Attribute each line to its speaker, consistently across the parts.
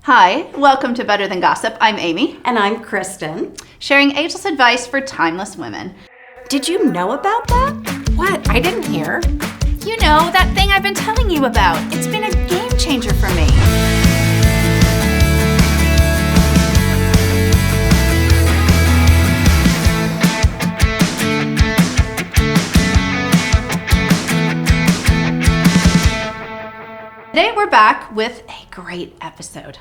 Speaker 1: Hi, welcome to Better Than Gossip. I'm Amy.
Speaker 2: And I'm Kristen.
Speaker 1: Sharing ageless advice for timeless women.
Speaker 2: Did you know about that?
Speaker 3: What? I didn't hear.
Speaker 1: You know, that thing I've been telling you about. It's been a game changer for me. Today we're back with a great episode.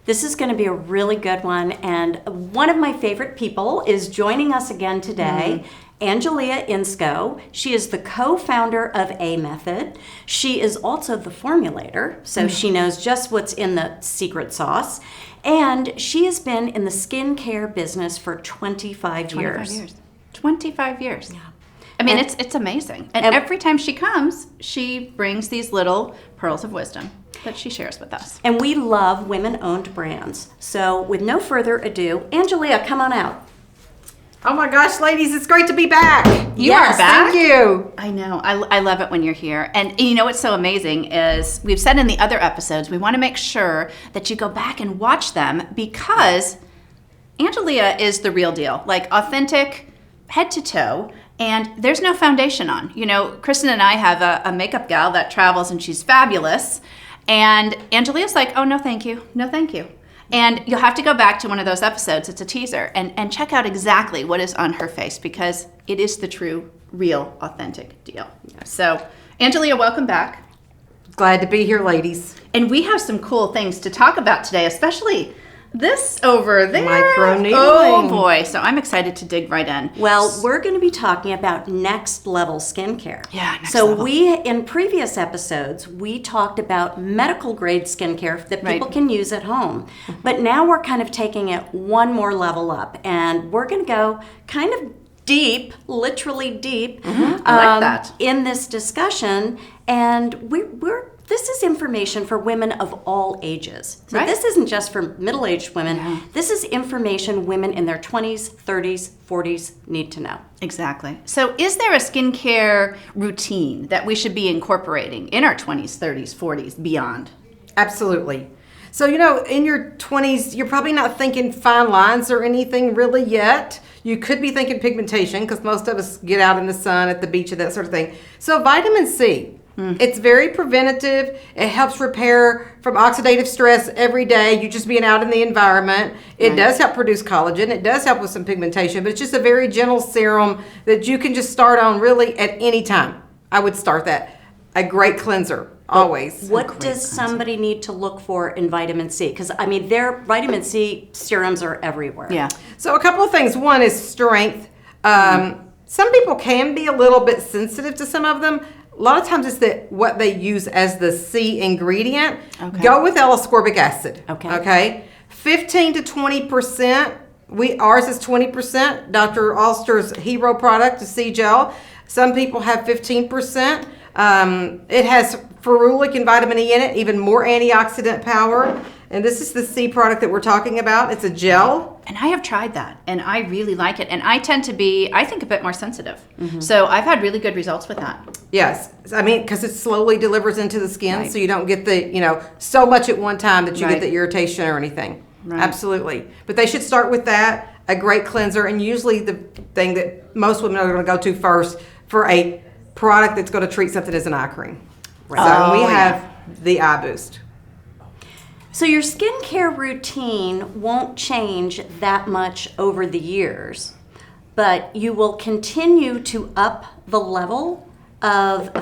Speaker 2: This is going to be a really good one, and one of my favorite people is joining us again today, Angelia Insco. She is the co-founder of A Method. She is also the formulator, so she knows just what's in the secret sauce. And she has been in the skincare business for 25 years.
Speaker 1: 25 years.
Speaker 2: Yeah.
Speaker 1: I mean, it's amazing. And every time she comes, she brings these little pearls of wisdom that she shares with us.
Speaker 2: And we love women-owned brands. So with no further ado, Angelia, come on out.
Speaker 3: Oh my gosh, ladies, it's great to be back.
Speaker 1: You are back?
Speaker 3: Thank you.
Speaker 1: I know. I love it when you're here. And you know what's so amazing is we've said in the other episodes, we want to make sure that you go back and watch them because Angelia is the real deal, like authentic head to toe. And there's no foundation on. You know, Kristen and I have a makeup gal that travels and she's fabulous. And Angelia's like, oh, no, thank you. No, thank you. And you'll have to go back to one of those episodes. It's a teaser and check out exactly what is on her face because it is the true, real, authentic deal. So, Angelia, welcome back.
Speaker 3: Glad to be here, ladies.
Speaker 1: And we have some cool things to talk about today, especially this over there.
Speaker 3: Microneedling.
Speaker 1: Oh boy, so I'm excited to dig right in.
Speaker 2: Well, we're going to be talking about next level skincare.
Speaker 1: Yeah, next
Speaker 2: so
Speaker 1: level.
Speaker 2: in previous episodes, we talked about medical grade skincare that people can use at home. But now we're kind of taking it one more level up and we're going to go kind of deep, literally deep,
Speaker 1: I like that.
Speaker 2: in this discussion. And this is information for women of all ages. So this isn't just for middle-aged women. Yeah. This is information women in their 20s, 30s, 40s need to know.
Speaker 1: Exactly. So is there a skincare routine that we should be incorporating in our 20s, 30s, 40s, beyond?
Speaker 3: Absolutely. So, you know, in your 20s, you're probably not thinking fine lines or anything really yet. You could be thinking pigmentation because most of us get out in the sun, at the beach, and that sort of thing. So vitamin C. It's very preventative. It helps repair from oxidative stress every day. You just being out in the environment. It does help produce collagen. It does help with some pigmentation, but it's just a very gentle serum that you can just start on really at any time. I would start that. A great cleanser, always.
Speaker 2: What does somebody need to look for in vitamin C? Because, I mean, their vitamin C serums are everywhere.
Speaker 1: Yeah.
Speaker 3: So a couple of things. One is strength. Some people can be a little bit sensitive to some of them. A lot of times it's what they use as the C ingredient. Okay. Go with L-ascorbic acid. Okay. 15 to 20%. Ours is 20%. Dr. Alster's hero product, the C gel. Some people have 15%. It has ferulic and vitamin E in it, even more antioxidant power. And this is the C product that we're talking about. It's a gel.
Speaker 1: And I have tried that, and I really like it. And I tend to be, I think, a bit more sensitive. So I've had really good results with that.
Speaker 3: Yes. I mean, because it slowly delivers into the skin, so you don't get the, so much at one time that you get the irritation or anything. Right. Absolutely. But they should start with that, a great cleanser, and usually the thing that most women are going to go to first for a product that's going to treat something as an eye cream. Right. So we have the Eye Boost.
Speaker 2: So your skincare routine won't change that much over the years, but you will continue to up the level of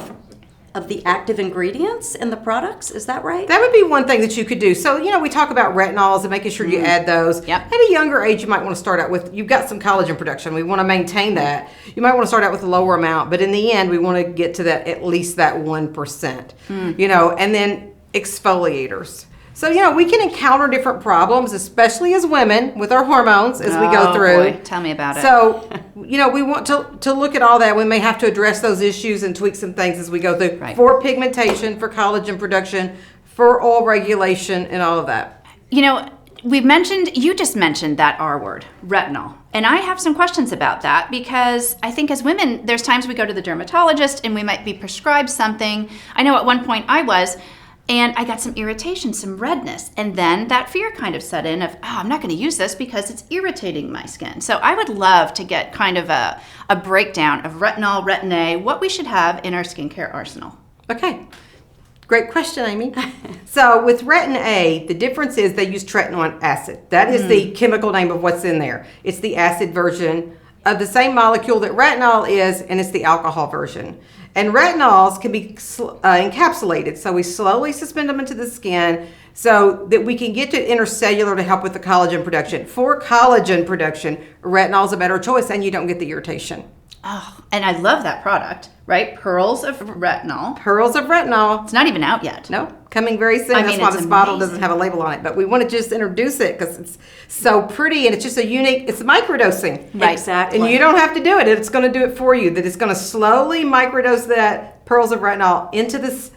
Speaker 2: the active ingredients in the products. Is that right?
Speaker 3: That would be one thing that you could do. So, we talk about retinols and making sure you add those.
Speaker 1: Yep.
Speaker 3: At a younger age, you might want to start out with, you've got some collagen production. We want to maintain that. You might want to start out with a lower amount, but in the end, we want to get to that, at least that 1%, and then exfoliators. So, we can encounter different problems, especially as women with our hormones as we go through.
Speaker 1: Boy. Tell me about it.
Speaker 3: So, we want to look at all that. We may have to address those issues and tweak some things as we go through for pigmentation, for collagen production, for oil regulation, and all of that.
Speaker 1: You just mentioned that R word, retinol. And I have some questions about that because I think as women, there's times we go to the dermatologist and we might be prescribed something. I know at one point I was. And I got some irritation, some redness. And then that fear kind of set in of, I'm not going to use this because it's irritating my skin. So I would love to get kind of a breakdown of retinol, Retin-A, what we should have in our skincare arsenal.
Speaker 3: Okay. Great question, Amy. So with Retin-A, the difference is they use tretinoin acid. That is the chemical name of what's in there. It's the acid version of the same molecule that retinol is, and it's the alcohol version. And retinols can be encapsulated, so we slowly suspend them into the skin so that we can get to intercellular to help with the collagen production. For collagen production, retinol is a better choice, and you don't get the irritation.
Speaker 1: Oh, and I love that product, right? Pearls of retinol.
Speaker 3: Pearls of retinol.
Speaker 1: It's not even out yet.
Speaker 3: No, coming very soon. That's why this bottle doesn't have a label on it. But we want to just introduce it because it's so pretty and it's just a unique, it's microdosing.
Speaker 1: Right.
Speaker 2: Exactly.
Speaker 3: And you don't have to do it. It's going to do it for you. That it's going to slowly microdose that pearls of retinol into this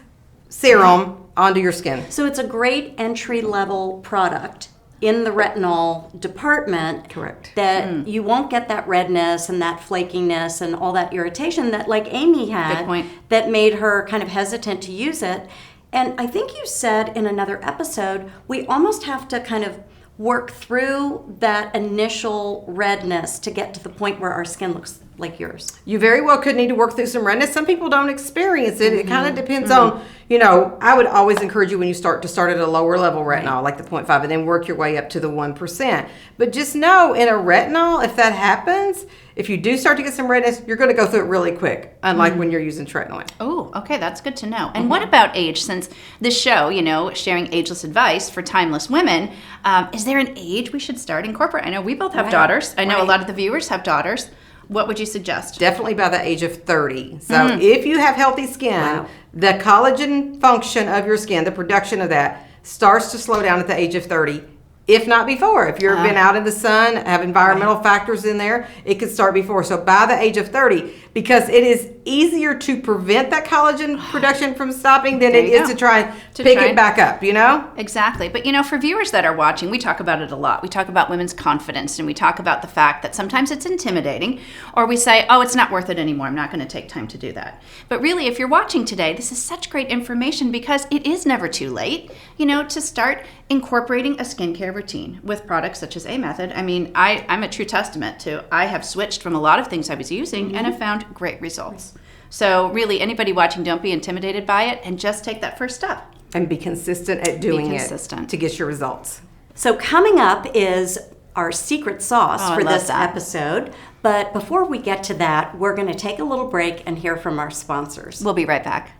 Speaker 3: serum onto your skin.
Speaker 2: So it's a great entry-level product in the retinol department.
Speaker 3: Correct.
Speaker 2: That you won't get that redness and that flakiness and all that irritation that like Amy had.
Speaker 1: Good point.
Speaker 2: That made her kind of hesitant to use it. And I think you said in another episode, we almost have to kind of work through that initial redness to get to the point where our skin looks like yours.
Speaker 3: You very well could need to work through some redness. Some people don't experience it. It kind of depends on, I would always encourage you when you start at a lower level retinol, like the 0.5, and then work your way up to the 1%. But just know in a retinol, if that happens, if you do start to get some redness, you're going to go through it really quick, unlike when you're using tretinoin.
Speaker 1: Oh, okay, that's good to know. And what about age? Since this show, sharing ageless advice for timeless women, is there an age we should start incorporating? I know we both have daughters. I know a lot of the viewers have daughters. What would you suggest?
Speaker 3: Definitely by the age of 30. So if you have healthy skin, the collagen function of your skin, the production of that, starts to slow down at the age of 30. If not before. If you've been out in the sun, have environmental factors in there, it could start before. So by the age of 30, because it is easier to prevent that collagen production from stopping than it is to try and pick it back up,
Speaker 1: Exactly. But, for viewers that are watching, we talk about it a lot. We talk about women's confidence, and we talk about the fact that sometimes it's intimidating, or we say, oh, it's not worth it anymore. I'm not going to take time to do that. But really, if you're watching today, this is such great information because it is never too late, to start incorporating a skincare routine with products such as A Method. I mean, I'm a true testament to I have switched from a lot of things I was using and have found great results. So really, anybody watching, don't be intimidated by it and just take that first step.
Speaker 3: And be consistent at doing it to get your results.
Speaker 2: So coming up is our secret sauce for this
Speaker 1: that.
Speaker 2: episode. But before we get to that, we're going to take a little break and hear from our sponsors.
Speaker 1: We'll be right back.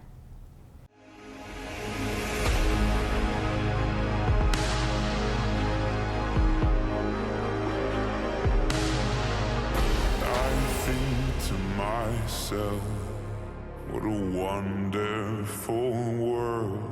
Speaker 4: What a wonderful world.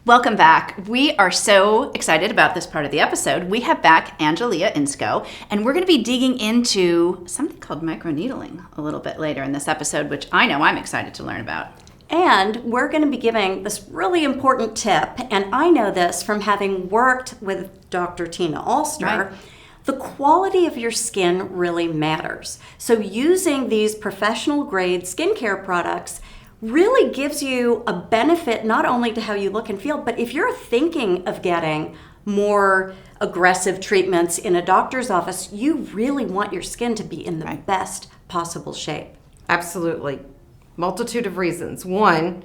Speaker 1: Welcome back. We are so excited about this part of the episode. We have back Angelia Insco, and we're going to be digging into something called microneedling a little bit later in this episode, which I know I'm excited to learn about.
Speaker 2: And we're going to be giving this really important tip, and I know this from having worked with Dr. Tina Alster.
Speaker 1: Right.
Speaker 2: The quality of your skin really matters. So using these professional grade skincare products really gives you a benefit not only to how you look and feel, but if you're thinking of getting more aggressive treatments in a doctor's office, you really want your skin to be in the best possible shape.
Speaker 3: Absolutely. Multitude of reasons. One,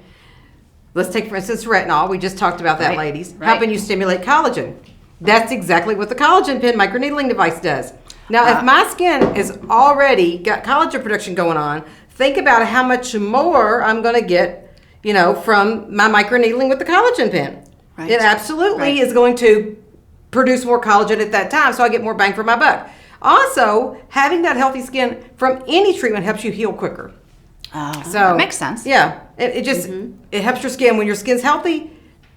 Speaker 3: let's take for instance retinol. We just talked about that, ladies. Helping you stimulate collagen. That's exactly what the collagen pen microneedling device does. Now, if my skin has already got collagen production going on, think about how much more I'm going to get, from my microneedling with the collagen pen. Right. It absolutely is going to produce more collagen at that time, so I get more bang for my buck. Also, having that healthy skin from any treatment helps you heal quicker.
Speaker 1: Oh, so that makes sense.
Speaker 3: Yeah, it just it helps your skin. When your skin's healthy,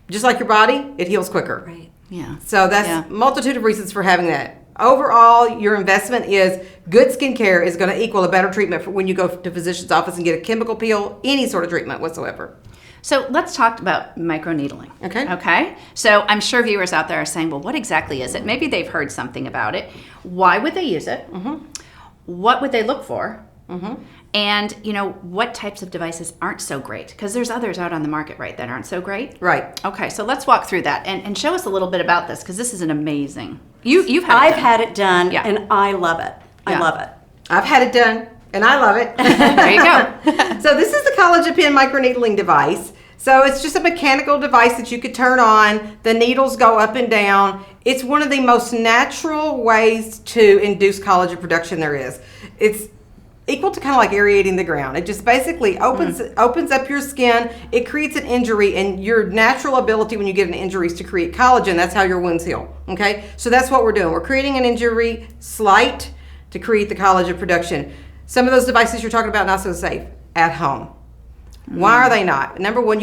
Speaker 3: just like your body, it heals quicker.
Speaker 2: Right.
Speaker 1: Yeah.
Speaker 3: So that's multitude of reasons for having that. Overall, your investment is good skincare is going to equal a better treatment for when you go to physician's office and get a chemical peel, any sort of treatment whatsoever.
Speaker 1: So let's talk about microneedling. Okay. So I'm sure viewers out there are saying, well, what exactly is it? Maybe they've heard something about it. Why would they use it? What would they look for? and what types of devices aren't so great, because there's others out on the market, right, that aren't so great.
Speaker 3: Right.
Speaker 1: Okay, so let's walk through that and show us a little bit about this, because this is an amazing. You've had
Speaker 2: I've
Speaker 1: it done.
Speaker 2: had it done,
Speaker 1: Yeah.
Speaker 2: and I love it.
Speaker 1: Yeah.
Speaker 2: I love it.
Speaker 3: I've had it done, and I love it.
Speaker 1: There you go.
Speaker 3: So this is the collagen pen microneedling device. So it's just a mechanical device that you could turn on. The needles go up and down. It's one of the most natural ways to induce collagen production there is. It's equal to kind of like aerating the ground. It just basically opens up your skin. It creates an injury, and your natural ability when you get an injury is to create collagen. That's how your wounds heal. Okay, so that's what we're doing. We're creating an injury slight to create the collagen production. Some of those devices you're talking about not so safe at home. Why are they not? Number one,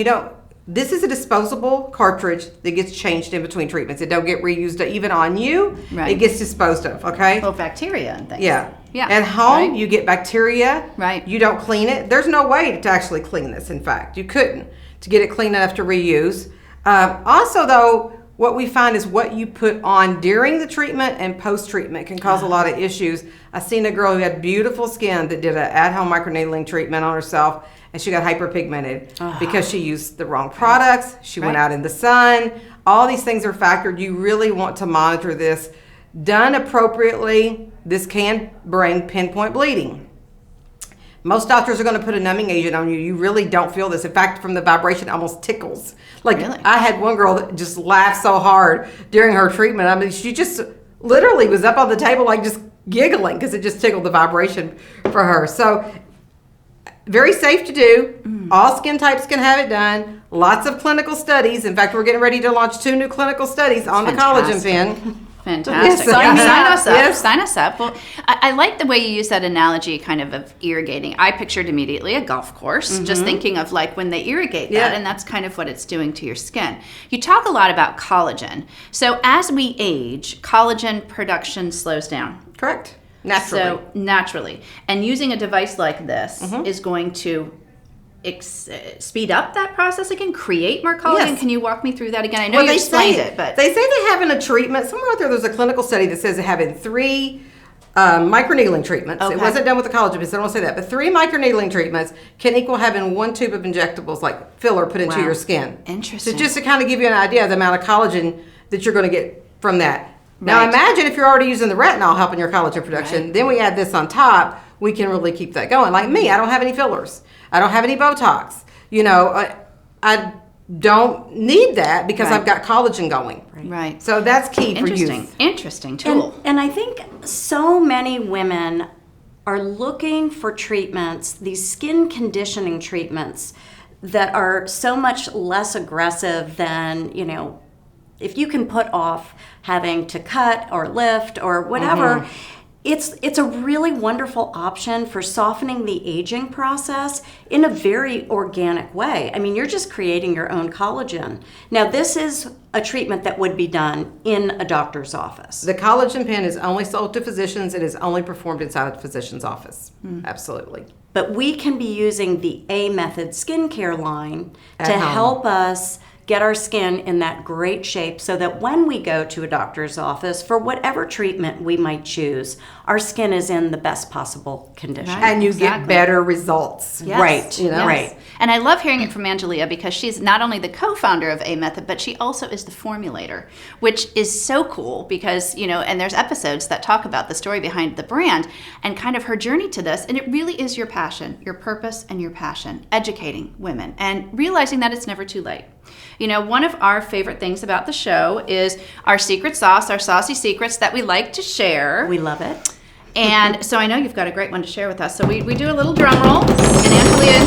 Speaker 3: this is a disposable cartridge that gets changed in between treatments. It don't get reused even on you.
Speaker 1: Right.
Speaker 3: It gets disposed of, okay?
Speaker 1: Well, bacteria and things.
Speaker 3: Yeah.
Speaker 1: Yeah.
Speaker 3: At home,
Speaker 1: Right.
Speaker 3: you get bacteria.
Speaker 1: Right.
Speaker 3: You don't clean it. There's no way to actually clean this, in fact. You couldn't to get it clean enough to reuse. Also, though, what we find is what you put on during the treatment and post-treatment can cause a lot of issues. I seen a girl who had beautiful skin that did an at-home microneedling treatment on herself, and she got hyperpigmented because she used the wrong products. She went
Speaker 1: Right.
Speaker 3: out in the sun. All these things are factored. You really want to monitor this. Done appropriately, this can bring pinpoint bleeding. Most doctors are going to put a numbing agent on you. You really don't feel this. In fact, from the vibration, it almost tickles. Like,
Speaker 1: Really?
Speaker 3: I had one girl that just laughed so hard during her treatment. I mean, she just literally was up on the table, like just giggling because it just tickled the vibration for her. So, very safe to do. All skin types can have it done. Lots of clinical studies. In fact, we're getting ready to launch 2 new clinical studies on the collagen
Speaker 1: Fantastic.
Speaker 3: pen.
Speaker 1: Fantastic.
Speaker 3: Yes.
Speaker 1: Sign us up.
Speaker 3: Yes.
Speaker 1: Sign us up. Well, I like the way you use that analogy kind of irrigating. I pictured immediately a golf course, just thinking of like when they irrigate that,
Speaker 3: Yeah.
Speaker 1: and that's kind of what it's doing to your skin. You talk a lot about collagen. So as we age, collagen production slows down.
Speaker 3: Correct. Naturally.
Speaker 1: So naturally. And using a device like this is going to speed up that process again, create more collagen.
Speaker 3: Yes.
Speaker 1: Can you walk me through that again? I know
Speaker 3: Well,
Speaker 1: you explained it, but
Speaker 3: they say they have in a treatment somewhere out there's a clinical study that says they have in 3 microneedling treatments.
Speaker 1: Okay.
Speaker 3: It wasn't done with the collagen pen, so I don't say that, but 3 microneedling treatments can equal having 1 tube of injectables like filler put into
Speaker 1: Wow.
Speaker 3: your skin.
Speaker 1: Interesting.
Speaker 3: So just to kind of give you an idea of the amount of collagen that you're going to get from that. Now
Speaker 1: Right.
Speaker 3: imagine if you're already using the retinol helping your collagen production,
Speaker 1: Right.
Speaker 3: then we add this on top, we can really keep that going. Like me, I don't have any fillers. I don't have any Botox. I don't need that because
Speaker 1: Right.
Speaker 3: I've got collagen going.
Speaker 1: right.
Speaker 3: So that's key for
Speaker 1: Interesting.
Speaker 3: youth.
Speaker 1: Interesting tool.
Speaker 2: And I think so many women are looking for treatments, these skin conditioning treatments that are so much less aggressive than, if you can put off having to cut or lift or whatever. It's a really wonderful option for softening the aging process in a very organic way. I mean, you're just creating your own collagen. Now, this is a treatment that would be done in a doctor's office.
Speaker 3: The collagen pen is only sold to physicians. It is only performed inside a physician's office. Absolutely.
Speaker 2: But we can be using the A Method skincare line
Speaker 3: At
Speaker 2: to
Speaker 3: home.
Speaker 2: help us get our skin in that great shape so that when we go to a doctor's office for whatever treatment we might choose, our skin is in the best possible condition.
Speaker 1: Right.
Speaker 3: And you
Speaker 1: Exactly.
Speaker 3: get better results.
Speaker 1: Yes.
Speaker 2: Right,
Speaker 1: Yes.
Speaker 2: right.
Speaker 1: And I love hearing it from Angelia because she's not only the co-founder of A Method, but she also is the formulator, which is so cool because, and there's episodes that talk about the story behind the brand and kind of her journey to this. And it really is your passion, your purpose and your passion, educating women and realizing that it's never too late. One of our favorite things about the show is our secret sauce, our saucy secrets that we like to share.
Speaker 2: We love it.
Speaker 1: And so I know you've got a great one to share with us. So we do a little drum roll. And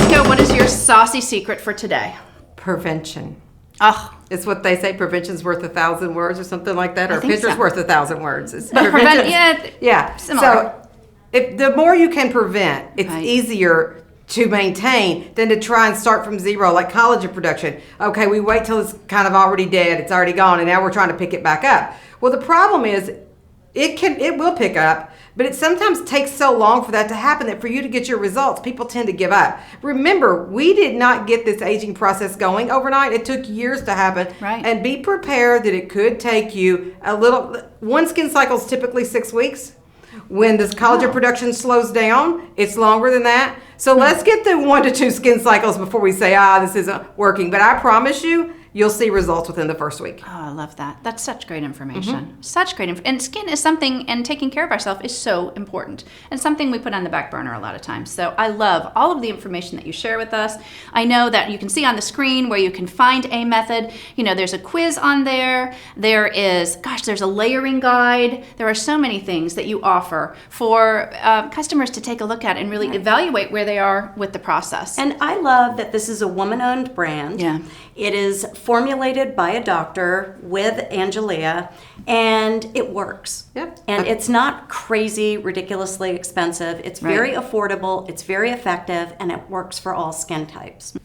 Speaker 1: Angelia, what is your saucy secret for today?
Speaker 3: Prevention.
Speaker 1: Oh,
Speaker 3: It's what they say, prevention's worth 1,000 words or something like that,
Speaker 1: I
Speaker 3: or a
Speaker 1: think
Speaker 3: picture's
Speaker 1: so.
Speaker 3: worth 1,000 words. It's
Speaker 1: But
Speaker 3: prevention's- yeah.
Speaker 1: similar.
Speaker 3: So if the more you can prevent, it's
Speaker 1: Right.
Speaker 3: easier to maintain than to try and start from zero, like collagen production. Okay, we wait till it's kind of already dead, it's already gone, and now we're trying to pick it back up. Well, the problem is it will pick up, but it sometimes takes so long for that to happen that for you to get your results, people tend to give up. Remember, we did not get this aging process going overnight. It took years to happen.
Speaker 1: Right.
Speaker 3: And be prepared that it could take you one skin cycle is typically 6 weeks. When this collagen production slows down, it's longer than that. So let's get the 1 to 2 skin cycles before we say, this isn't working. But I promise you, you'll see results within the first week.
Speaker 1: Oh, I love that. That's such great information. Such great information. And skin is something, and taking care of ourselves is so important. And something we put on the back burner a lot of times. So I love all of the information that you share with us. I know that you can see on the screen where you can find a method. There's a quiz on there. There's a layering guide. There are so many things that you offer for customers to take a look at and really evaluate where they are with the process.
Speaker 2: And I love that this is a woman-owned brand.
Speaker 1: Yeah.
Speaker 2: It is formulated by a doctor with Angelia, and it works.
Speaker 3: Yep.
Speaker 2: And it's not crazy, ridiculously expensive. It's very affordable, it's very effective, and it works for all skin types.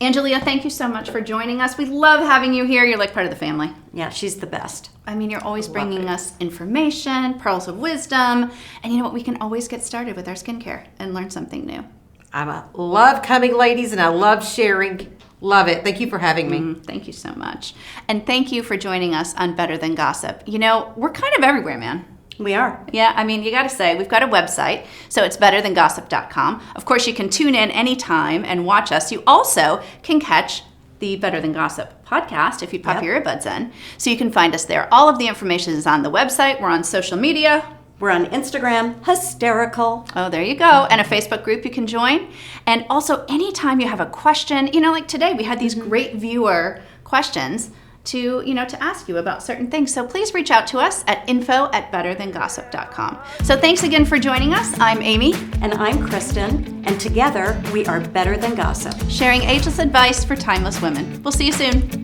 Speaker 1: Angelia, thank you so much for joining us. We love having you here. You're like part of the family.
Speaker 2: Yeah, she's the best.
Speaker 1: I mean, you're always bringing us information, pearls of wisdom, and you know what? We can always get started with our skincare and learn something new.
Speaker 3: I love coming, ladies, and I love sharing. Love it. Thank you for having me.
Speaker 1: Thank you so much. And thank you for joining us on Better Than Gossip. We're kind of everywhere, man.
Speaker 2: We are.
Speaker 1: Yeah, I mean, you got to say, we've got a website, so it's betterthangossip.com. Of course, you can tune in anytime and watch us. You also can catch the Better Than Gossip podcast if you pop your earbuds in. So you can find us there. All of the information is on the website. We're on social media.
Speaker 2: We're on Instagram, hysterical.
Speaker 1: Oh, there you go. And a Facebook group you can join. And also, anytime you have a question, like today, we had these great viewer questions to ask you about certain things. So please reach out to us at info@betterthangossip.com. So thanks again for joining us. I'm Amy.
Speaker 2: And I'm Kristen. And together, we are Better Than Gossip.
Speaker 1: Sharing ageless advice for timeless women. We'll see you soon.